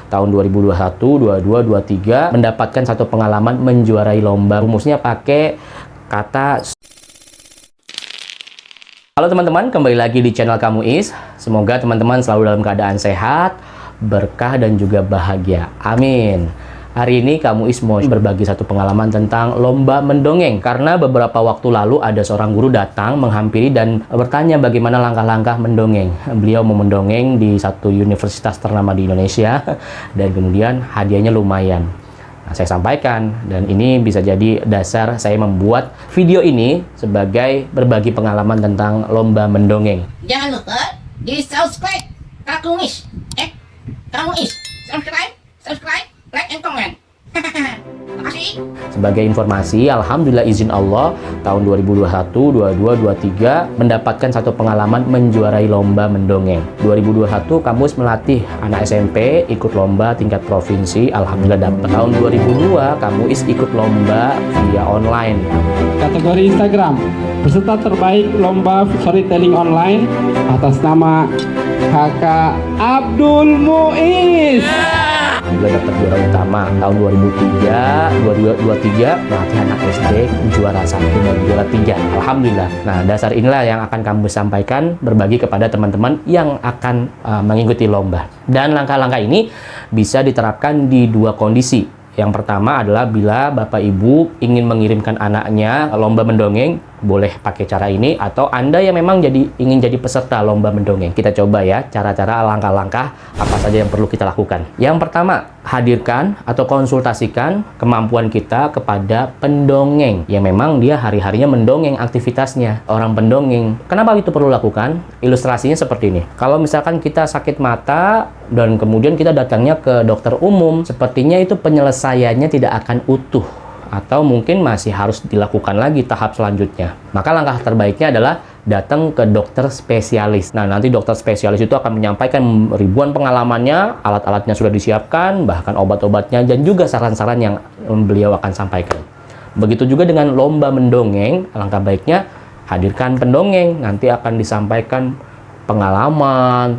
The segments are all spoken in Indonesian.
tahun 2021, 22, 23 mendapatkan satu pengalaman menjuarai lomba. Rumusnya pakai kata. Halo teman-teman, kembali lagi di channel Kamu Is. Semoga teman-teman selalu dalam keadaan sehat, berkah dan juga bahagia. Amin. Hari ini Kamu Is mau berbagi satu pengalaman tentang lomba mendongeng. Karena beberapa waktu lalu ada seorang guru datang menghampiri dan bertanya bagaimana langkah-langkah mendongeng. Beliau mau mendongeng di satu universitas ternama di Indonesia dan kemudian hadiahnya lumayan. Nah, saya sampaikan dan ini bisa jadi dasar saya membuat video ini sebagai berbagi pengalaman tentang lomba mendongeng. Jangan lupa di subscribe Kamu Is. Kamu Is. Subscribe, like and comment. Makasih. Sebagai informasi, alhamdulillah izin Allah, tahun 2021, 22, 23 mendapatkan satu pengalaman menjuarai lomba mendongeng. 2021 Kamus melatih anak SMP ikut lomba tingkat provinsi, alhamdulillah dapat. Tahun 2002 Kamus ikut lomba via online. Kategori Instagram, peserta terbaik lomba storytelling online atas nama Kakak Abdul Muiz. Alhamdulillah dapat juara utama. Tahun 2003 melatih anak SD juara 1 dan juara 3. Alhamdulillah. Nah, dasar inilah yang akan kami sampaikan berbagi kepada teman-teman yang akan mengikuti lomba. Dan langkah-langkah ini bisa diterapkan di dua kondisi. Yang pertama adalah bila Bapak Ibu ingin mengirimkan anaknya lomba mendongeng, boleh pakai cara ini, atau Anda yang memang ingin jadi peserta lomba mendongeng. Kita coba ya cara-cara, langkah-langkah apa saja yang perlu kita lakukan. Yang pertama, hadirkan atau konsultasikan kemampuan kita kepada pendongeng yang memang dia hari-harinya mendongeng aktivitasnya. Orang pendongeng. Kenapa itu perlu lakukan? Ilustrasinya seperti ini. Kalau misalkan kita sakit mata dan kemudian kita datangnya ke dokter umum, sepertinya itu penyelesaiannya tidak akan utuh, atau mungkin masih harus dilakukan lagi tahap selanjutnya. Maka langkah terbaiknya adalah datang ke dokter spesialis. Nah, nanti dokter spesialis itu akan menyampaikan ribuan pengalamannya, alat-alatnya sudah disiapkan, bahkan obat-obatnya, dan juga saran-saran yang beliau akan sampaikan. Begitu juga dengan lomba mendongeng, langkah baiknya hadirkan pendongeng. Nanti akan disampaikan pengalaman,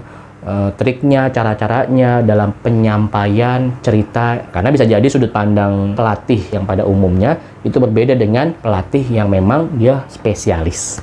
triknya, cara-caranya dalam penyampaian cerita, karena bisa jadi sudut pandang pelatih yang pada umumnya itu berbeda dengan pelatih yang memang dia spesialis.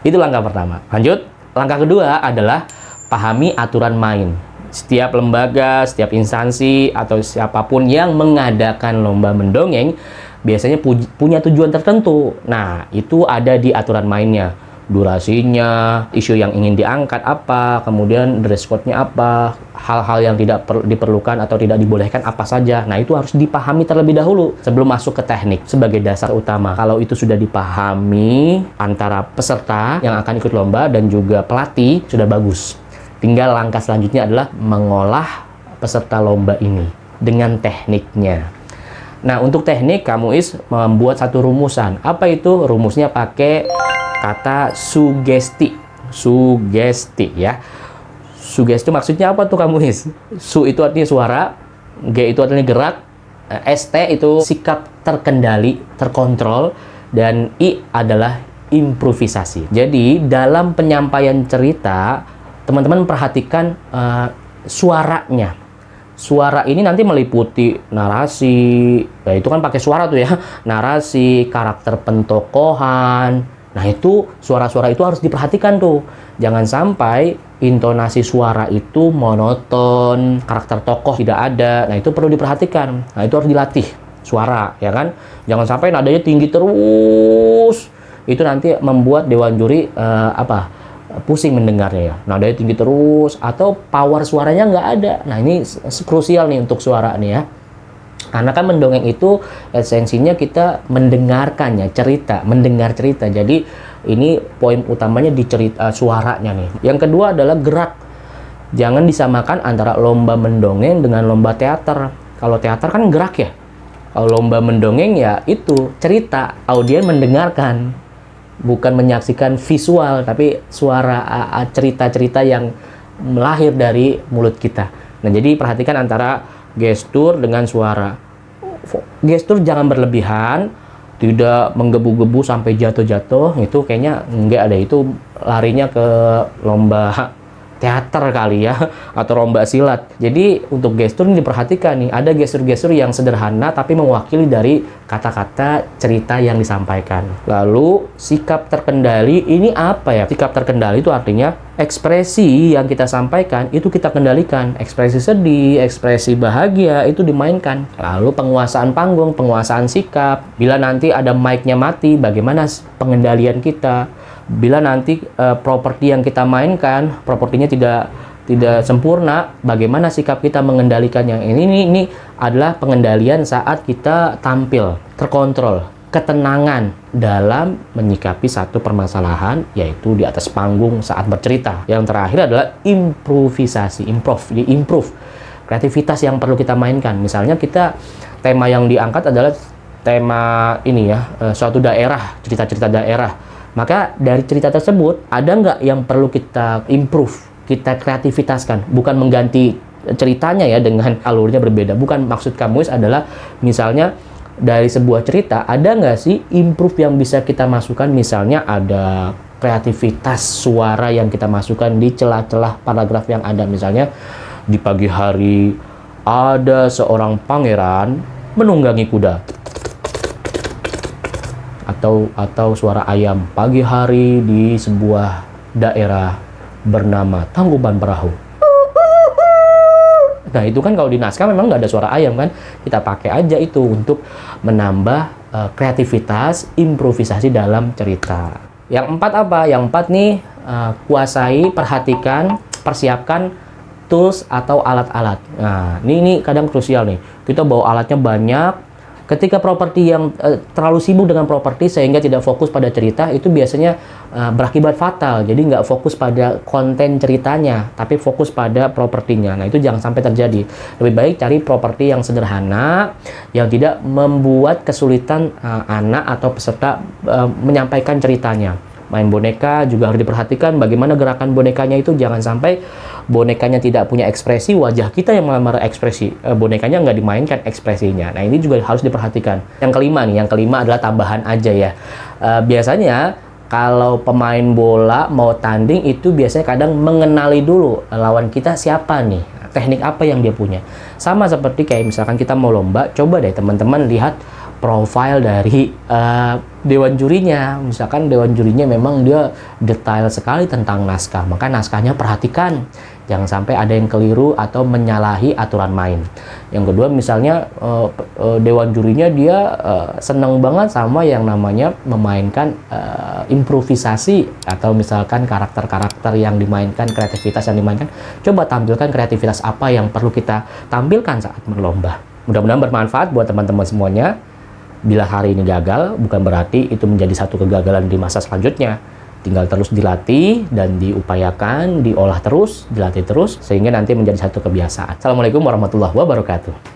Itu langkah pertama. Lanjut, langkah kedua adalah pahami aturan main. Setiap lembaga, setiap instansi atau siapapun yang mengadakan lomba mendongeng biasanya punya tujuan tertentu. Nah, itu ada di aturan mainnya. Durasinya, isu yang ingin diangkat apa, kemudian dress code-nya apa, hal-hal yang tidak diperlukan atau tidak dibolehkan apa saja. Nah, itu harus dipahami terlebih dahulu sebelum masuk ke teknik sebagai dasar utama. Kalau itu sudah dipahami antara peserta yang akan ikut lomba dan juga pelatih, sudah bagus. Tinggal langkah selanjutnya adalah mengolah peserta lomba ini dengan tekniknya. Nah, untuk teknik, Kamu Is membuat satu rumusan. Apa itu? Rumusnya pakai kata sugesti. Sugesti ya. Sugesti maksudnya apa tuh Kamu Is? Su itu artinya suara, G itu artinya gerak, ST itu sikap terkendali, terkontrol, dan I adalah improvisasi. Jadi dalam penyampaian cerita, teman-teman perhatikan suaranya. Suara ini nanti meliputi narasi, ya itu kan pakai suara tuh ya, narasi, karakter pentokohan. Nah, itu suara-suara itu harus diperhatikan tuh. Jangan sampai intonasi suara itu monoton, karakter tokoh tidak ada. Nah, itu perlu diperhatikan. Nah, itu harus dilatih suara, ya kan? Jangan sampai nadanya tinggi terus. Itu nanti membuat dewan juri pusing mendengarnya ya. Nadanya tinggi terus atau power suaranya nggak ada. Nah, ini krusial nih untuk suara nih ya. Karena kan mendongeng itu esensinya kita mendengarkannya, mendengar cerita. Jadi ini poin utamanya di cerita suaranya nih. Yang kedua adalah gerak. Jangan disamakan antara lomba mendongeng dengan lomba teater. Kalau teater kan gerak ya. Kalau lomba mendongeng ya itu cerita, audien mendengarkan, bukan menyaksikan visual, tapi suara, cerita-cerita yang melahir dari mulut kita. Nah, jadi perhatikan antara gestur dengan suara. Gestur jangan berlebihan, tidak menggebu-gebu sampai jatuh-jatuh, itu kayaknya enggak ada. Itu larinya ke lomba teater kali ya, atau lomba silat. Jadi untuk gestur ini diperhatikan nih, ada gestur-gestur yang sederhana tapi mewakili dari kata-kata cerita yang disampaikan. Lalu sikap terkendali ini apa ya? Sikap terkendali itu artinya ekspresi yang kita sampaikan itu kita kendalikan. Ekspresi sedih, ekspresi bahagia itu dimainkan. Lalu penguasaan panggung, penguasaan sikap. Bila nanti ada mic-nya mati, bagaimana pengendalian kita? Bila nanti properti yang kita mainkan, propertinya tidak sempurna, bagaimana sikap kita mengendalikannya? Ini adalah pengendalian saat kita tampil, terkontrol, ketenangan dalam menyikapi satu permasalahan, yaitu di atas panggung saat bercerita. Yang terakhir adalah improvisasi, improve, kreativitas yang perlu kita mainkan. Misalnya tema yang diangkat adalah tema ini ya, suatu daerah, cerita-cerita daerah. Maka dari cerita tersebut, ada nggak yang perlu kita improve, kita kreativitaskan, bukan mengganti ceritanya ya dengan alurnya berbeda. Bukan, maksud Kamuis adalah misalnya dari sebuah cerita, ada nggak sih improve yang bisa kita masukkan, misalnya ada kreativitas suara yang kita masukkan di celah-celah paragraf yang ada. Misalnya, di pagi hari ada seorang pangeran menunggangi kuda. Atau suara ayam pagi hari di sebuah daerah bernama Tangkuban Perahu. Nah itu kan kalau di naskah memang nggak ada suara ayam kan, kita pakai aja itu untuk menambah kreativitas, improvisasi dalam cerita. Yang empat apa? Yang empat nih, kuasai, perhatikan, persiapkan tools atau alat-alat. Nah ini kadang krusial nih, kita bawa alatnya banyak. Ketika properti yang terlalu sibuk dengan properti sehingga tidak fokus pada cerita, itu biasanya berakibat fatal. Jadi nggak fokus pada konten ceritanya, tapi fokus pada propertinya. Nah itu jangan sampai terjadi. Lebih baik cari properti yang sederhana, yang tidak membuat kesulitan anak atau peserta menyampaikan ceritanya. Main boneka juga harus diperhatikan bagaimana gerakan bonekanya itu, jangan sampai bonekanya tidak punya ekspresi, wajah kita yang melamar ekspresi, bonekanya nggak dimainkan ekspresinya. Nah ini juga harus diperhatikan. Yang kelima adalah tambahan aja ya. Biasanya kalau pemain bola mau tanding itu biasanya kadang mengenali dulu lawan kita siapa nih, teknik apa yang dia punya. Sama seperti kayak misalkan kita mau lomba, coba deh teman-teman lihat profil dari dewan jurinya. Misalkan dewan jurinya memang dia detail sekali tentang naskah, maka naskahnya perhatikan, jangan sampai ada yang keliru atau menyalahi aturan main. Yang kedua misalnya dewan jurinya dia senang banget sama yang namanya memainkan improvisasi, atau misalkan karakter-karakter yang dimainkan, kreativitas yang dimainkan, coba tampilkan kreativitas apa yang perlu kita tampilkan saat berlomba. Mudah-mudahan bermanfaat buat teman-teman semuanya. Bila hari ini gagal, bukan berarti itu menjadi satu kegagalan di masa selanjutnya. Tinggal terus dilatih dan diupayakan, diolah terus, dilatih terus, sehingga nanti menjadi satu kebiasaan. Assalamualaikum warahmatullahi wabarakatuh.